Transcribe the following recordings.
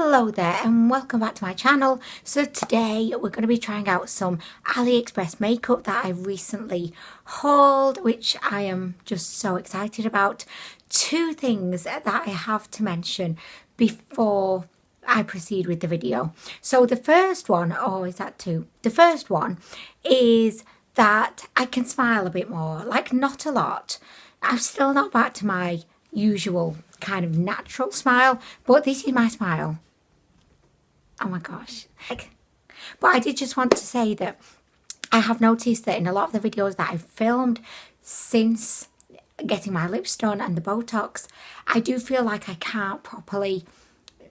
Hello there and welcome back to my channel. So today we're going to be trying out some AliExpress makeup that I recently hauled, which I am just so excited about. Two things that I have to mention before I proceed with the video. So the first one, the first one is that I can smile a bit more, like not a lot. I'm still not back to my usual kind of natural smile, but this is my smile. Oh my gosh. But I did just want to say that I have noticed that in a lot of the videos that I've filmed since getting my lips done and the Botox, I do feel like I can't properly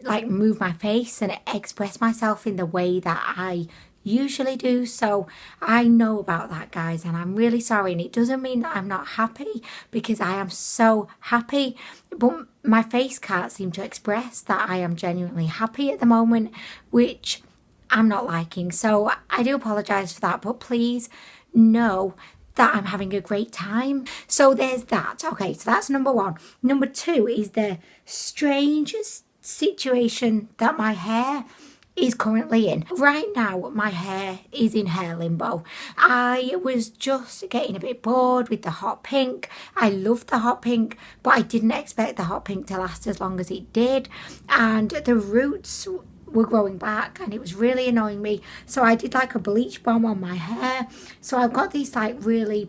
like move my face and express myself in the way that I usually do. So I know about that, guys, and I'm really sorry, and it doesn't mean that I'm not happy, because I am so happy, but my face can't seem to express that I am genuinely happy at the moment, which I'm not liking. So I do apologize for that, but please know that I'm having a great time. So there's that. Okay, so that's number one. Number two is the strangest situation that my hair is currently in. Right now my hair is in hair limbo. I was just getting a bit bored with the hot pink. I loved the hot pink, but I didn't expect the hot pink to last as long as it did, and the roots were growing back and it was really annoying me. So I did like a bleach balm on my hair. So I've got these like really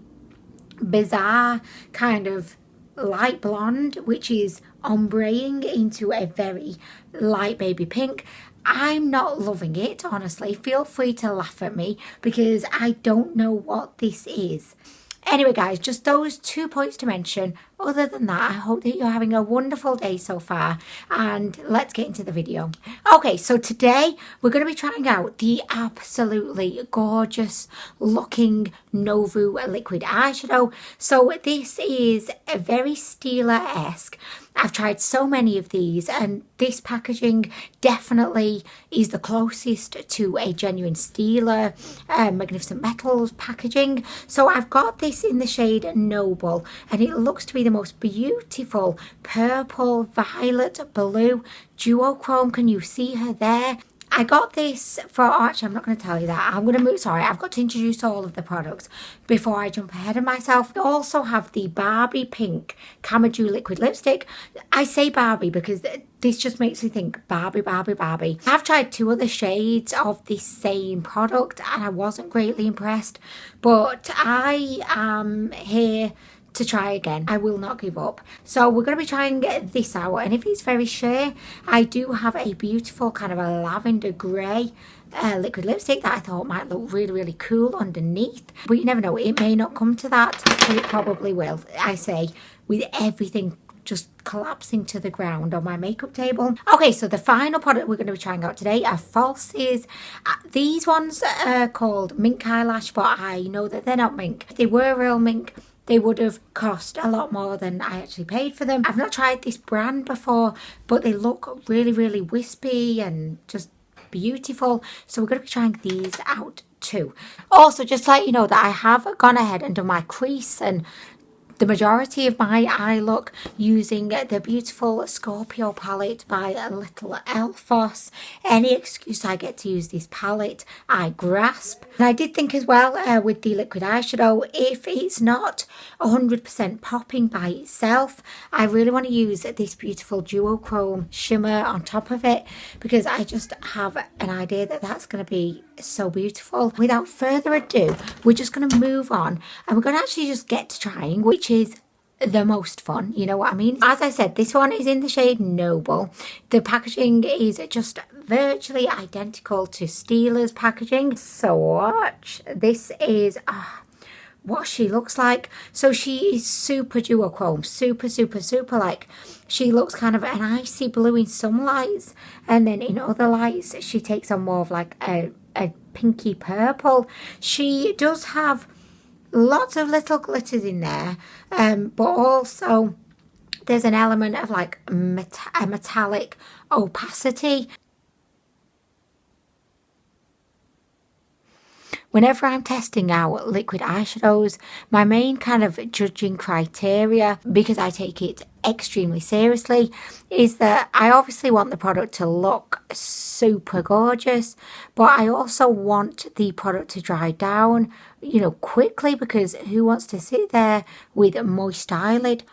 bizarre kind of light blonde, which is ombreing into a very light baby pink. I'm not loving it, honestly. Feel free to laugh at me because I don't know what this is. Anyway, guys, just those 2 points to mention. Other than that, I hope that you're having a wonderful day so far, and let's get into the video. Okay, so today we're going to be trying out the absolutely gorgeous looking NOVO liquid eyeshadow. So this is a very STILA-esque. I've tried so many of these, and this packaging definitely is the closest to a genuine STILA Magnificent Metals packaging. So I've got this in the shade Noble, and it looks to be the most beautiful purple, violet, blue duochrome. Can you see her there? I got this for, actually I'm not going to tell you that. I'm going to move, sorry, I've got to introduce all of the products before I jump ahead of myself. We also have the Barbie Pink CMaaa liquid lipstick. I say Barbie because this just makes me think Barbie, Barbie, Barbie. I've tried 2 other shades of this same product and I wasn't greatly impressed, but I am here to try again. I will not give up. So we're going to be trying this out, and if it's very sheer, I do have a beautiful kind of a lavender grey liquid lipstick that I thought might look really, really cool underneath. But you never know, it may not come to that, but it probably will. I say, with everything just collapsing to the ground on my makeup table. Okay, so the final product we're going to be trying out today are Falsies. These ones are called Mink Eyelash, but I know that they're not mink. If they were real mink, they would have cost a lot more than I actually paid for them. I've not tried this brand before, but they look really, really wispy and just beautiful. So we're going to be trying these out too. Also, just to let you know that I have gone ahead and done my crease and the majority of my eye look using the beautiful Scorpio palette by Little Elfos. Any excuse I get to use this palette, I grasp. And I did think as well with the liquid eyeshadow, if it's not 100% popping by itself, I really want to use this beautiful duochrome shimmer on top of it, because I just have an idea that that's going to be so beautiful. Without further ado, we're just going to move on and we're going to actually just get to trying, which is the most fun, you know what I mean? As I said, this one is in the shade Noble. The packaging is just virtually identical to STILA's packaging. So watch, this is what she looks like. So she is super duochrome, super like, she looks kind of an icy blue in some lights, and then in other lights she takes on more of like a pinky purple. She does have lots of little glitters in there, but also there's an element of like a metallic opacity. Whenever I'm testing out liquid eyeshadows, my main kind of judging criteria, because I take it extremely seriously is that I obviously want the product to look super gorgeous, but I also want the product to dry down, you know, quickly, because who wants to sit there with a moist eyelid?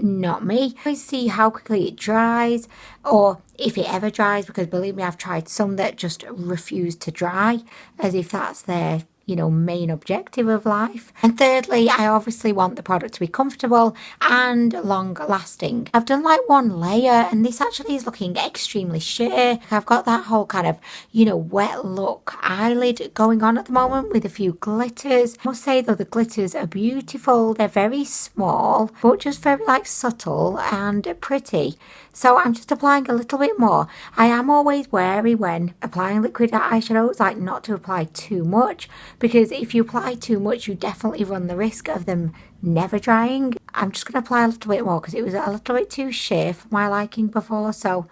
Not me. I see how quickly it dries, or if it ever dries, because believe me, I've tried some that just refuse to dry, as if that's their, you know, main objective of life. And thirdly, I obviously want the product to be comfortable and long lasting. I've done like one layer, and this actually is looking extremely sheer. I've got that whole kind of, you know, wet look eyelid going on at the moment with a few glitters. I must say though, the glitters are beautiful. They're very small, but just very like subtle and pretty. So I'm just applying a little bit more. I am always wary when applying liquid eyeshadows, like not to apply too much, because if you apply too much, you definitely run the risk of them never drying. I'm just going to apply a little bit more because it was a little bit too sheer for my liking before. So,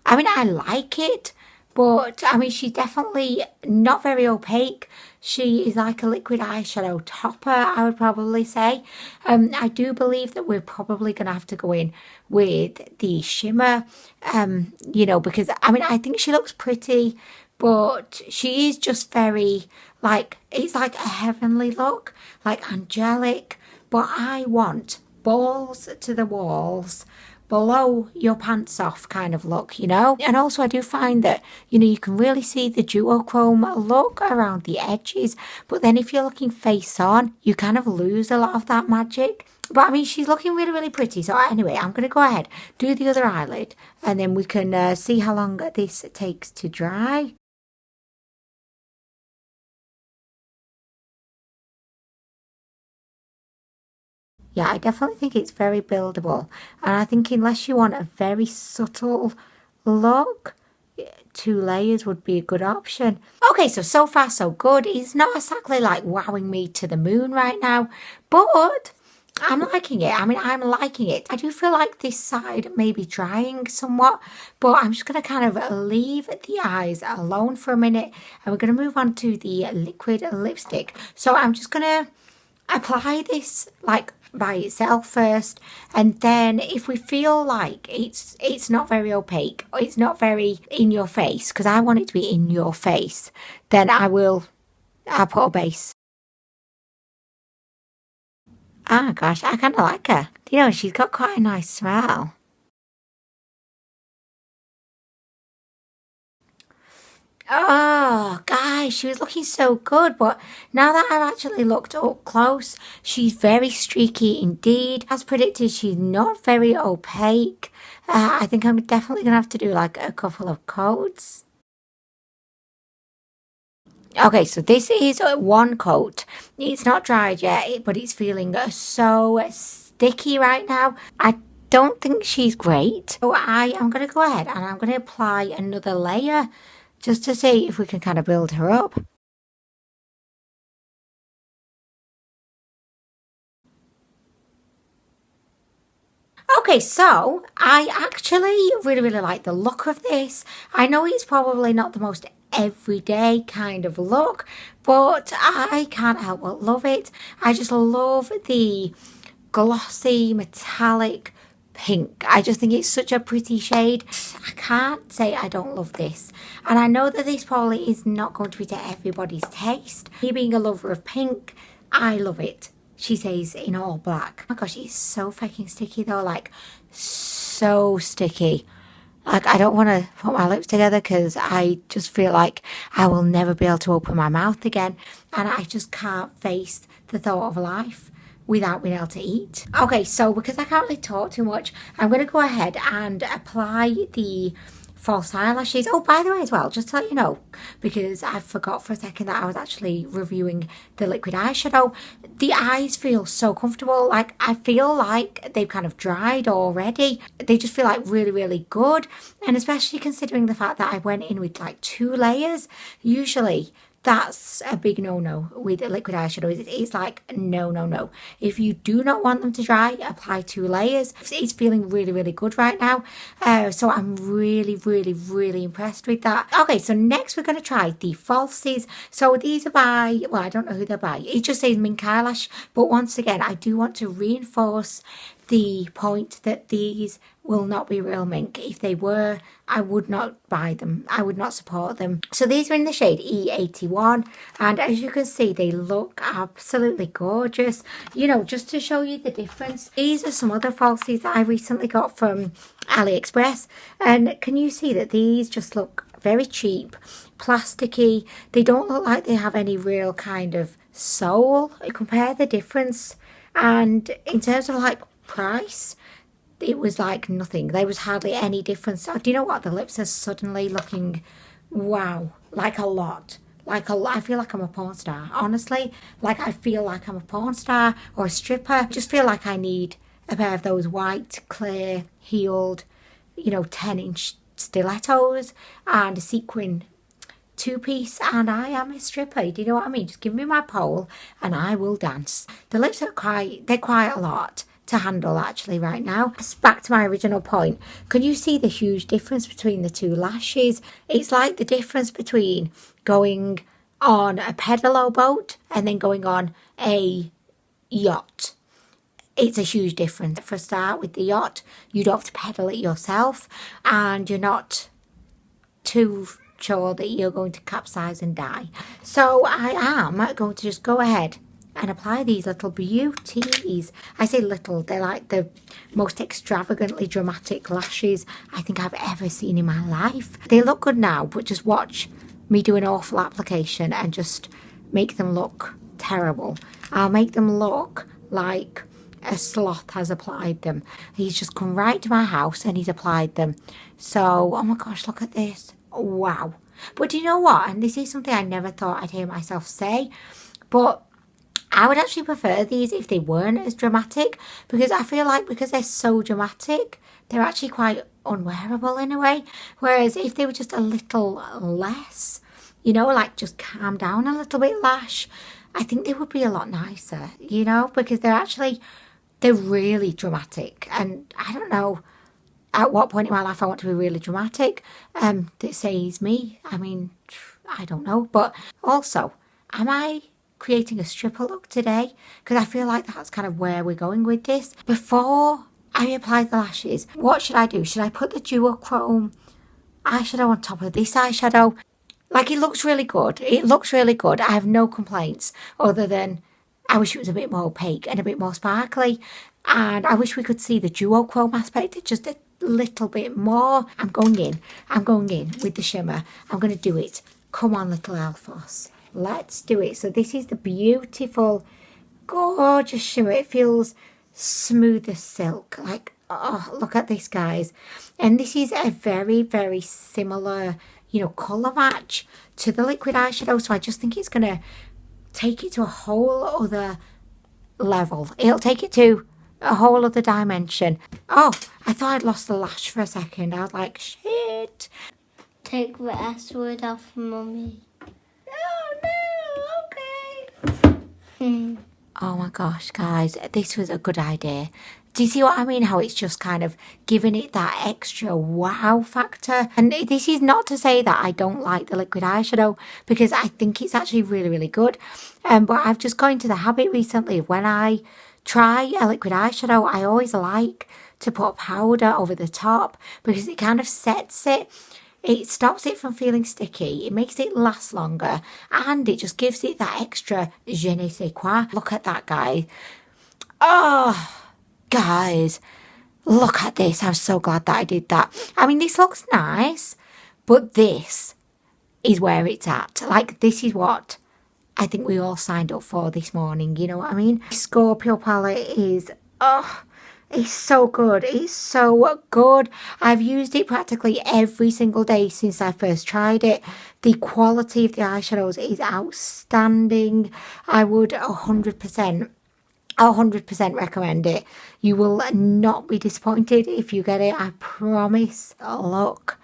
I mean, I like it, but I mean, she's definitely not very opaque. She is like a liquid eyeshadow topper, I would probably say. I do believe that we're probably going to have to go in with the shimmer, you know, because I mean, I think she looks pretty, but she is just very, like, it's like a heavenly look, like angelic, but I want balls to the walls, below your pants off kind of look, you know. And also I do find that, you know, you can really see the duochrome look around the edges, but then if you're looking face on, you kind of lose a lot of that magic. But I mean, she's looking really, really pretty. So anyway, I'm going to go ahead, do the other eyelid, and then we can see how long this takes to dry. Yeah, I definitely think it's very buildable. And I think unless you want a very subtle look, 2 layers would be a good option. Okay, so far so good. It's not exactly like wowing me to the moon right now, but I'm liking it. I mean, I'm liking it. I do feel like this side may be drying somewhat, but I'm just going to kind of leave the eyes alone for a minute, and we're going to move on to the liquid lipstick. So I'm just going to apply this like by itself first, and then if we feel like it's not very opaque, or it's not very in your face, because I want it to be in your face, then I'll put a base. Ah gosh, I kind of like her. You know, she's got quite a nice smell. Oh, guys, she was looking so good, but now that I've actually looked up close, she's very streaky indeed. As predicted, she's not very opaque. I think I'm definitely going to have to do like a couple of coats. Okay, so this is one coat. It's not dried yet, but it's feeling so sticky right now. I don't think she's great. So I am going to go ahead and I'm going to apply another layer, just to see if we can kind of build her up. Okay, so I actually really, really like the look of this. I know it's probably not the most everyday kind of look, but I can't help but love it. I just love the glossy, metallic pink. I just think it's such a pretty shade. I can't say I don't love this. And I know that this probably is not going to be to everybody's taste. Me being a lover of pink, I love it. She says in all black. Oh my gosh, it's so fucking sticky though, like so sticky. Like, I don't want to put my lips together because I just feel like I will never be able to open my mouth again. And I just can't face the thought of life without being able to eat. Okay, so because I can't really talk too much, I'm going to go ahead and apply the false eyelashes. Oh, by the way as well, just to let you know, because I forgot for a second that I was actually reviewing the liquid eyeshadow, the eyes feel so comfortable. Like, I feel like they've kind of dried already. They just feel like really, really good. And especially considering the fact that I went in with like 2 layers, usually that's a big no-no with liquid eyeshadow. It's like no. If you do not want them to dry, apply 2 layers. It's feeling really, really good right now. So I'm really, really, really impressed with that. Okay, so next we're going to try the Falsies. So these are by, well, I don't know who they're by. It just says Mink Eyelash. But once again, I do want to reinforce the point that these will not be real Mink. If they were, I would not buy them. I would not support them. So these are in the shade E81, and as you can see, they look absolutely gorgeous. You know, just to show you the difference, these are some other falsies that I recently got from AliExpress, and can you see that these just look very cheap, plasticky? They don't look like they have any real kind of soul. Compare the difference, and in terms of like price, it was like nothing. There was hardly any difference. So, do you know what? The lips are suddenly looking, wow, like a lot. Like a lot. I feel like I'm a porn star, honestly. Like I feel like I'm a porn star or a stripper. I just feel like I need a pair of those white, clear, heeled, you know, 10-inch stilettos and a sequin two-piece, and I am a stripper. Do you know what I mean? Just give me my pole and I will dance. The lips are they're quite a lot to handle actually right now. Back to my original point, can you see the huge difference between the two lashes? It's like the difference between going on a pedalo boat and then going on a yacht. It's a huge difference. For a start, with the yacht, you don't have to pedal it yourself, and you're not too sure that you're going to capsize and die. So I am going to just go ahead and apply these little beauties. I say little, they're like the most extravagantly dramatic lashes I think I've ever seen in my life. They look good now, but just watch me do an awful application and just make them look terrible. I'll make them look like a sloth has applied them. He's just come right to my house and he's applied them. So, oh my gosh, look at this. Wow. But do you know what? And this is something I never thought I'd hear myself say, but I would actually prefer these if they weren't as dramatic, because I feel like because they're so dramatic, they're actually quite unwearable in a way. Whereas if they were just a little less, you know, like just calm down a little bit lash, I think they would be a lot nicer, you know, because they're really dramatic. And I don't know at what point in my life I want to be really dramatic. That says me. I mean, I don't know. But also, am I creating a stripper look today? Because I feel like that's kind of where we're going with this. Before I apply the lashes, what should I do? Should I put the duochrome eyeshadow on top of this eyeshadow? Like, it looks really good. It looks really good. I have no complaints other than I wish it was a bit more opaque and a bit more sparkly. And I wish we could see the duochrome aspect just a little bit more. I'm going in with the shimmer. I'm going to do it. Come on, little Alphos. Let's do it. So this is the beautiful, gorgeous shimmer. It feels smooth as silk. Like, oh, look at this, guys. And this is a very, very similar, you know, colour match to the liquid eyeshadow. So I just think it's going to take it to a whole other level. It'll take it to a whole other dimension. Oh, I thought I'd lost the lash for a second. I was like, shit. Take the S word off, Mummy. Oh no, okay. Oh my gosh, guys, this was a good idea. Do you see what I mean? How it's just kind of giving it that extra wow factor. And this is not to say that I don't like the liquid eyeshadow, because I think it's actually really, really good. But I've just got into the habit recently of when I try a liquid eyeshadow, I always like to put powder over the top, because it kind of sets it. It stops it from feeling sticky, it makes it last longer, and it just gives it that extra je ne sais quoi. Look at that, guys. Oh, guys, look at this. I'm so glad that I did that. I mean, this looks nice, but this is where it's at. Like, this is what I think we all signed up for this morning, you know what I mean? Scorpio Palette is, oh, it's so good. It's so good. I've used it practically every single day since I first tried it. The quality of the eyeshadows is outstanding. I would 100% recommend it. You will not be disappointed if you get it, I promise. Look.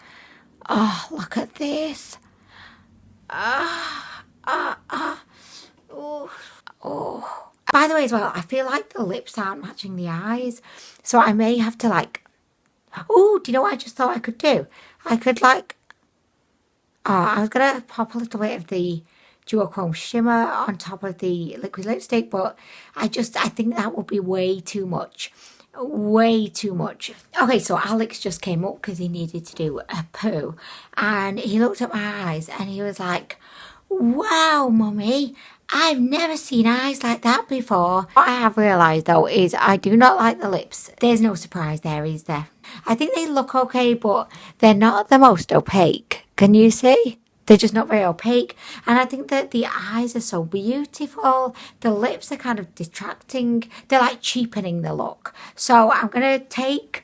Oh, look at this. Oh. By the way, as well, I feel like the lips aren't matching the eyes, so I may have to, like, oh, do you know what I just thought I could do? I could, like, I was going to pop a little bit of the duochrome shimmer on top of the liquid lipstick, but I think that would be way too much. way too much. Okay, so Alex just came up because he needed to do a poo, and he looked at my eyes and he was like, wow, mummy, I've never seen eyes like that before. What I have realised though is I do not like the lips. There's no surprise there, is there? I think they look okay, but they're not the most opaque. Can you see? They're just not very opaque. And I think that the eyes are so beautiful. The lips are kind of detracting. They're like cheapening the look. So I'm going to take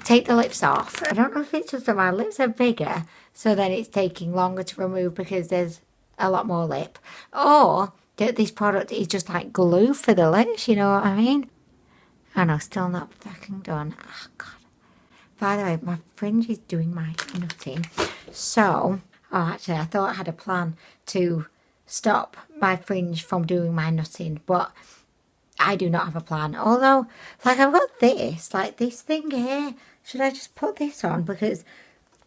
the lips off. I don't know if it's just that my lips are bigger, so then it's taking longer to remove because there's a lot more lip. Or that this product is just like glue for the lips, you know what I mean? Oh no, still not fucking done. Oh God. By the way, my fringe is doing my nutting. So, actually, I thought I had a plan to stop my fringe from doing my nutting, but I do not have a plan. Although, like, I've got this, like this thing here. Should I just put this on? Because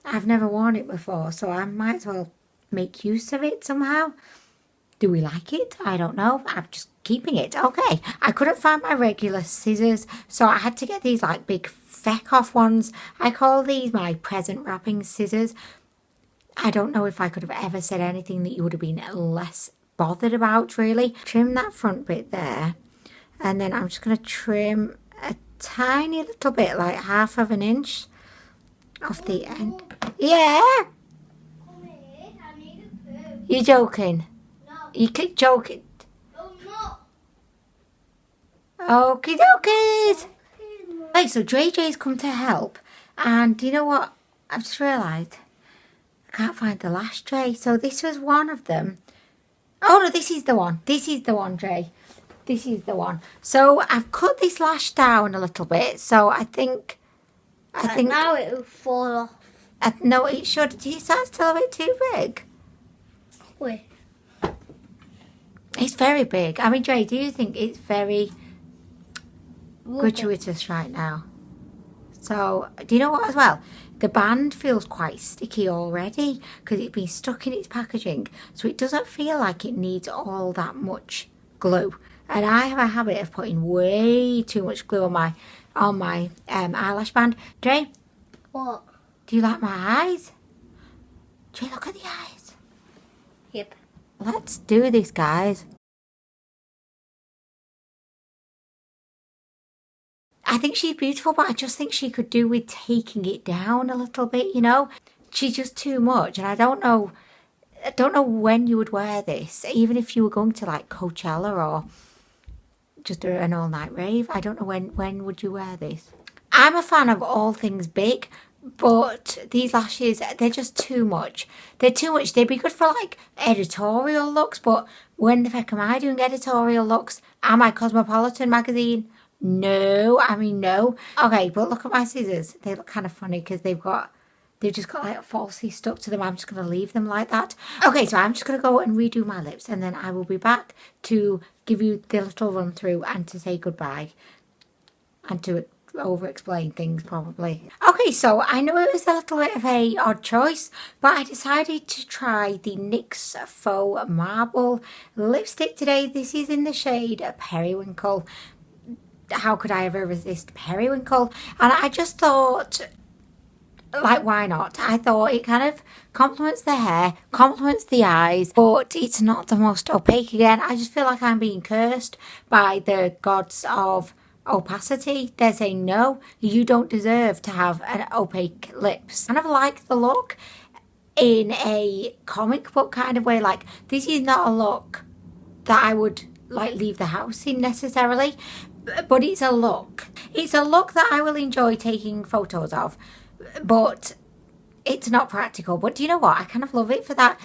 I've never worn it before, so I might as well make use of it somehow. Do we like it? I don't know. I'm just keeping it. Okay. I couldn't find my regular scissors, so I had to get these, like, big feck off ones. I call these my present wrapping scissors. I don't know if I could have ever said anything that you would have been less bothered about, really. Trim that front bit there, and then I'm just going to trim a tiny little bit, like 1/2 inch off the end. Yeah? You joking? No. You keep joking. Oh, no. Okie dokies. Right, so JJ's come to help, and do you know what? I've just realised I can't find the lash tray. So this was one of them. Oh no, this is the one. This is the one, Jay. This is the one. So I've cut this lash down a little bit. So I think Now it will fall off. no, it should. Do you think that's still a bit too big? Wait. It's very big. I mean, Jay, do you think it's very gratuitous right now? So, do you know what as well? The band feels quite sticky already because it's been stuck in its packaging. So it doesn't feel like it needs all that much glue. And I have a habit of putting way too much glue on my eyelash band. Jay, What? do you like my eyes? Jay, look at the eyes. Yep. Let's do this, guys. I think she's beautiful, but I just think she could do with taking it down a little bit, you know? She's just too much, and I don't know when you would wear this, even if you were going to like Coachella or just an all-night rave. I don't know when would you wear this. I'm a fan of all things big, but these lashes, they're just too much. They're too much. They'd be good for like editorial looks, but when the heck am I doing editorial looks? Am I Cosmopolitan magazine? No, I mean no. Okay, but look at my scissors. They look kind of funny because they've just got like Falsies stuck to them. I'm just going to leave them like that. Okay, so I'm just going to go and redo my lips, and then I will be back to give you the little run through and to say goodbye and to over explain things probably. Okay, so I know it was a little bit of a odd choice, but I decided to try the NYX Faux Marble lipstick today. This is in the shade Periwinkle. How could I ever resist Periwinkle? And I just thought, like, why not? I thought it kind of complements the hair, complements the eyes, but it's not the most opaque again. I just feel like I'm being cursed by the gods of opacity. They're saying, no, you don't deserve to have an opaque lips. Kind of like the look in a comic book kind of way. Like, this is not a look that I would, like, leave the house in necessarily. But it's a look. It's a look that I will enjoy taking photos of. But it's not practical. But do you know what? I kind of love it for that.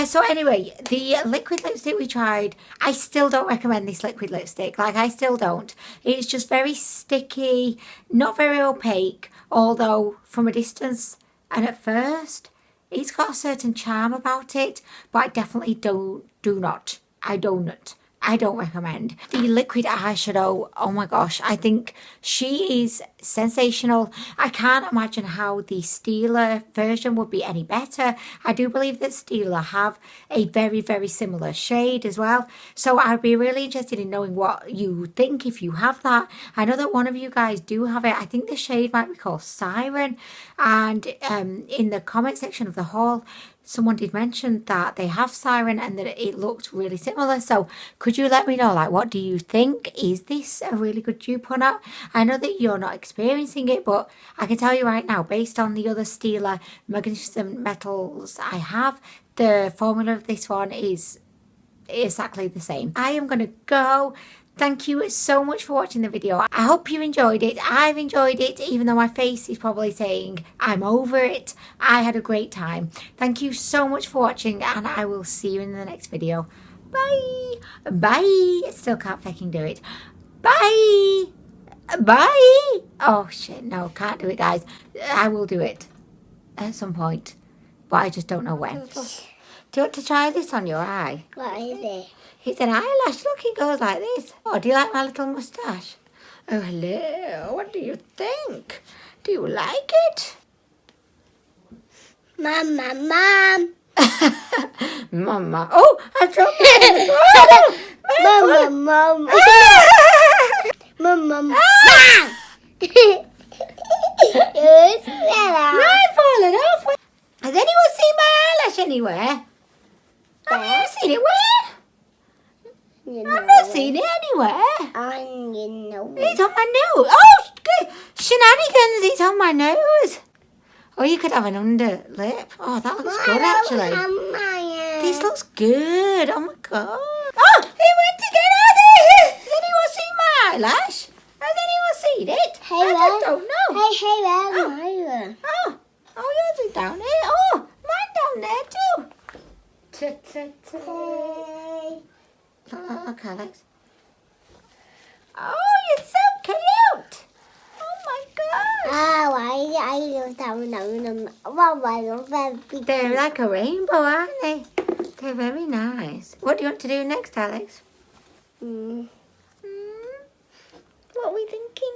So anyway, the liquid lipstick we tried, I still don't recommend this liquid lipstick. Like, I still don't. It's just very sticky, not very opaque. Although, from a distance and at first, it's got a certain charm about it. But I definitely do not I don't recommend. The liquid eyeshadow, oh my gosh, I think she is sensational. I can't imagine how the STILA version would be any better. I do believe that STILA have a very, very similar shade as well. So I'd be really interested in knowing what you think if you have that. I know that one of you guys do have it. I think the shade might be called Siren. And in the comment section of the haul, someone did mention that they have Siren and that it looked really similar. So could you let me know, like, what do you think? Is this a really good dupe or not? I know that you're not experiencing it, but I can tell you right now, based on the other STILA Magnificent Metals I have, the formula of this one is exactly the same. I am going to go. Thank you so much for watching the video. I hope you enjoyed it. I've enjoyed it, even though my face is probably saying I'm over it. I had a great time. Thank you so much for watching, and I will see you in the next video. Bye. Bye. Still can't fucking do it. Bye. Bye. Oh shit, no, can't do it, guys. I will do it at some point, but I just don't know when. Do you want to try this on your eye? What is it? It's an eyelash. Look, it goes like this. Oh, do you like my little moustache? Oh, hello. What do you think? Do you like it? Mama, Mom. Mama. Oh, I dropped it. Oh, Mama, Mom. Mama, Mom. It's Right, falling off. Has anyone seen my eyelash anywhere? Have you seen it? Where? I've not seen it anywhere. It's on my nose. Oh, shenanigans. It's on my nose. Or you could have an under lip. Oh, that looks good, actually. This looks good. Oh, my God. Oh, it went again. Has anyone seen my eyelash? Has anyone seen it? I just don't know. Oh, yours is down here. Oh, mine down there, too. Look, Alex. Oh, you're so cute. Oh, my gosh. They're like a rainbow, aren't they? They're very nice. What do you want to do next, Alex? What are we thinking?